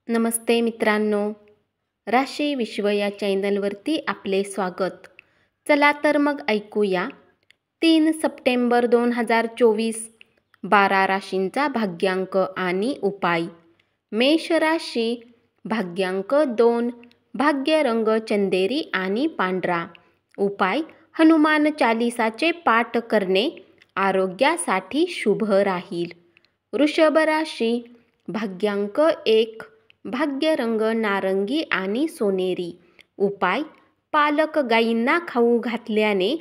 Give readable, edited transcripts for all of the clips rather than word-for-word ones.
नमस्ते मित्रांनो, राशी विश्व या चॅनलवरती आपले स्वागत. चला तर मग ऐकूया 3 सप्टेंबर 2024 12 राशींचा भाग्यांक आणि उपाय. मेष राशी, भाग्यांक 2, भाग्य रंग चंदेरी आणि पांढरा. उपाय: हनुमान चालीसाचे पाठ करणे आरोग्यासाठी शुभ राहील. वृषभ राशी, भाग्यांक 1, भाग्य रंग नारंगी आणि सोनेरी. उपाय: पालक गायींना खाऊ घातल्याने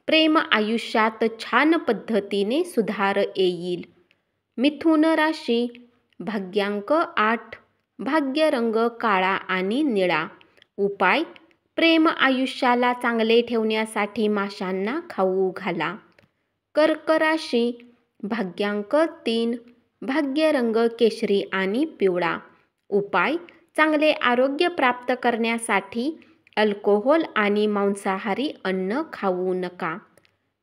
प्रेम आयुष्यात छान पद्धतीने सुधार येईल. मिथुन राशी, भाग्यांक 8, भाग्य रंग काळा आणि निळा. उपाय: प्रेम आयुष्याला चांगले ठेवण्यासाठी माशांना खाऊ घाला. कर्क राशी, भाग्यांक 3, भाग्य रंग केशरी आणि पिवळा. उपाय: चांगले आरोग्य प्राप्त करण्यासाठी अल्कोहोल आणि मांसाहारी अन्न खाऊ नका.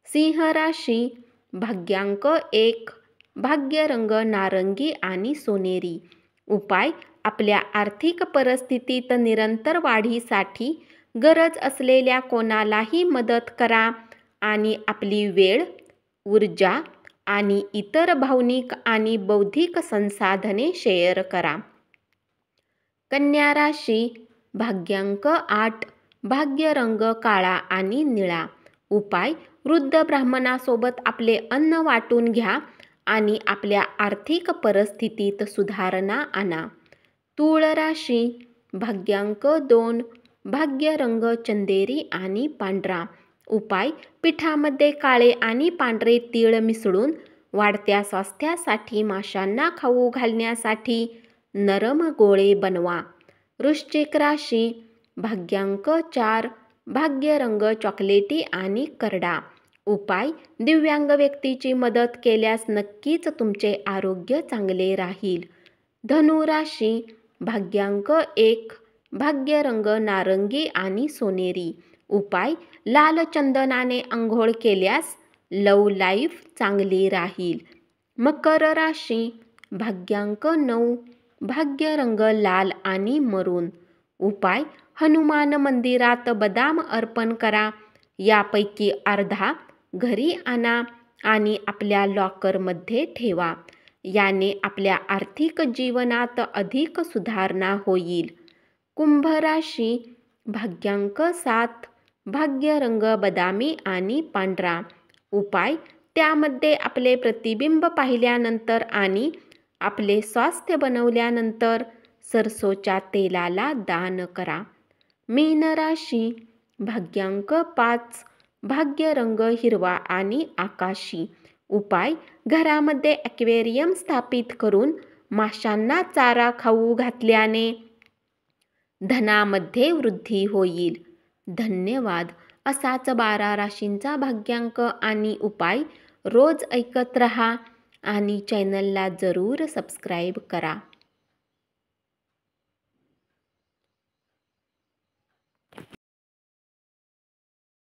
सिंह राशी, भाग्यांक 1, भाग्य रंग नारंगी आणि सोनेरी. उपाय: आपल्या आर्थिक परिस्थितीत निरंतर वाढीसाठी गरज असलेल्या कोणालाही मदत करा आणि आपली वेळ, ऊर्जा आणि इतर भावनिक आणि बौद्धिक संसाधने शेअर करा. कन्या राशी, भाग्यांक 8, भाग्य रंग काळा आणि निळा. उपाय: वृद्ध ब्राह्मणासोबत आपले अन्न वाटून घ्या आणि आपल्या आर्थिक परिस्थितीत सुधारणा आणा. तूळ राशी, भाग्यांक 2, भाग्य रंग चंदेरी आणि पांढरा. उपाय: पिठामध्ये काळे आणि पांढरे तीळ मिसळून वाढत्या स्वास्थ्यासाठी माशांना खाऊ घालण्यासाठी नरम गोळे बनवा. वृश्चिक राशी, भाग्यांक 4, भाग्य रंग चॉकलेटी आणि करडा. उपाय: दिव्यांग व्यक्तीची मदत केल्यास नक्कीच तुमचे आरोग्य चांगले राहील. धनु राशी, भाग्यांक 1, भाग्य रंग नारंगी आणि सोनेरी. उपाय: लाल चंदनाने अंघोळ केल्यास लव्ह लाईफ चांगली राहील. मकर राशी, भाग्यांक 9, भाग्य रंग लाल आणि मरून. उपाय: हनुमान मंदिरात बदाम अर्पण करा. यापैकी अर्धा घरी आणा आणि आपल्या लॉकरमध्ये ठेवा. याने आपल्या आर्थिक जीवनात अधिक सुधारणा होईल. कुंभ राशी, भाग्यांक 7, भाग्य रंग बदामी आणि पांढरा. उपाय: त्यामध्ये आपले प्रतिबिंब पाहिल्यानंतर आणि आपले स्वास्थ्य बनवल्यानंतर सरसोच्या तेलाला दान करा. मीन राशी, भाग्यांक 5, भाग्य रंग हिरवा आणि आकाशी. उपाय: घरामध्ये ॲक्वेरियम स्थापित करून माशांना चारा खाऊ घातल्याने धनामध्ये वृद्धी होईल. धन्यवाद. असाच 12 राशींचा भाग्यांक आणि उपाय रोज ऐकत रहा आणि चॅनलला जरूर सबस्क्राईब करा.